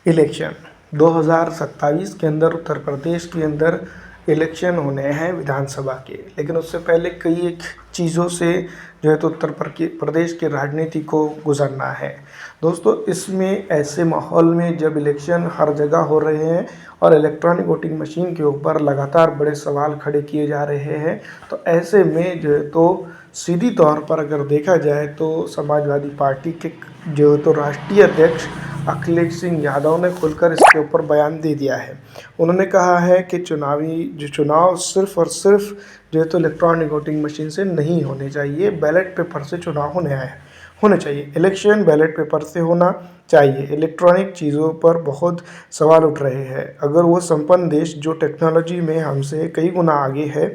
Election 2027 के अंदर उत्तर प्रदेश के अंदर इलेक्शन होने हैं विधानसभा के, लेकिन उससे पहले कई एक चीज़ों से जो है तो उत्तर प्रदेश की राजनीति को गुजरना है। दोस्तों, इसमें ऐसे माहौल में जब इलेक्शन हर जगह हो रहे हैं और इलेक्ट्रॉनिक वोटिंग मशीन के ऊपर लगातार बड़े सवाल खड़े किए जा रहे हैं, तो ऐसे में जो है तो सीधी तौर पर अगर देखा जाए तो समाजवादी पार्टी के जो है तो राष्ट्रीय अध्यक्ष अखिलेश सिंह यादव ने खुलकर इसके ऊपर बयान दे दिया है। उन्होंने कहा है कि चुनाव सिर्फ और सिर्फ जो है तो इलेक्ट्रॉनिक वोटिंग मशीन से नहीं होने चाहिए, बैलेट पेपर से चुनाव होने चाहिए। इलेक्शन बैलेट पेपर से होना चाहिए। इलेक्ट्रॉनिक चीज़ों पर बहुत सवाल उठ रहे हैं। अगर वो संपन्न देश जो टेक्नोलॉजी में हमसे कई गुना आगे है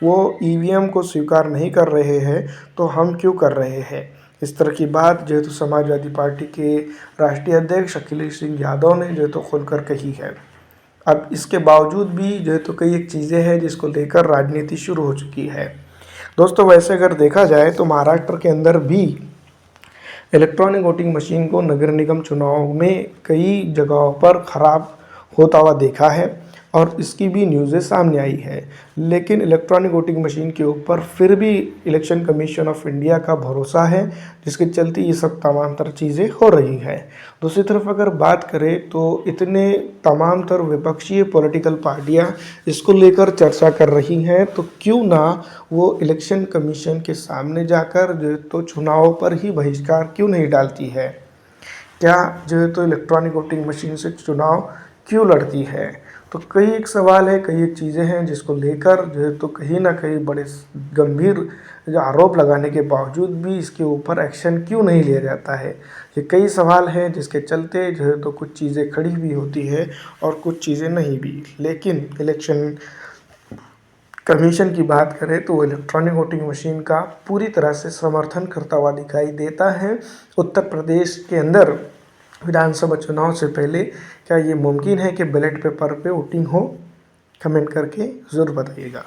वो ईवीएम को स्वीकार नहीं कर रहे हैं, तो हम क्यों कर रहे हैं? इस तरह की बात जो है तो समाजवादी पार्टी के राष्ट्रीय अध्यक्ष अखिलेश सिंह यादव ने जो है तो खुलकर कही है। अब इसके बावजूद भी जो है तो कई एक चीज़ें हैं जिसको लेकर राजनीति शुरू हो चुकी है। दोस्तों, वैसे अगर देखा जाए तो महाराष्ट्र के अंदर भी इलेक्ट्रॉनिक वोटिंग मशीन को नगर निगम चुनाव में कई जगहों पर ख़राब होता हुआ देखा है और इसकी भी न्यूज़ें सामने आई है। लेकिन इलेक्ट्रॉनिक वोटिंग मशीन के ऊपर फिर भी इलेक्शन कमीशन ऑफ इंडिया का भरोसा है, जिसके चलते ये सब तमाम तर चीज़ें हो रही है। दूसरी तरफ अगर बात करें तो इतने तमाम तर विपक्षीय पॉलिटिकल पार्टियां इसको लेकर चर्चा कर रही हैं, तो क्यों ना वो इलेक्शन कमीशन के सामने जाकर जो तो चुनाव पर ही बहिष्कार क्यों नहीं डालती है? क्या जो है तो इलेक्ट्रॉनिक वोटिंग मशीन से चुनाव क्यों लड़ती है? तो कई एक सवाल है, कई एक चीज़ें हैं जिसको लेकर जो है तो कहीं ना कहीं बड़े गंभीर आरोप लगाने के बावजूद भी इसके ऊपर एक्शन क्यों नहीं लिया जाता है। ये कई सवाल हैं जिसके चलते जो है तो कुछ चीज़ें खड़ी भी होती है और कुछ चीज़ें नहीं भी। लेकिन इलेक्शन कमीशन की बात करें तो इलेक्ट्रॉनिक वोटिंग मशीन का पूरी तरह से समर्थन करता हुआ दिखाई देता है। उत्तर प्रदेश के अंदर विधानसभा चुनाव से पहले क्या ये मुमकिन है कि बैलेट पेपर पे वोटिंग हो? कमेंट करके ज़रूर बताइएगा।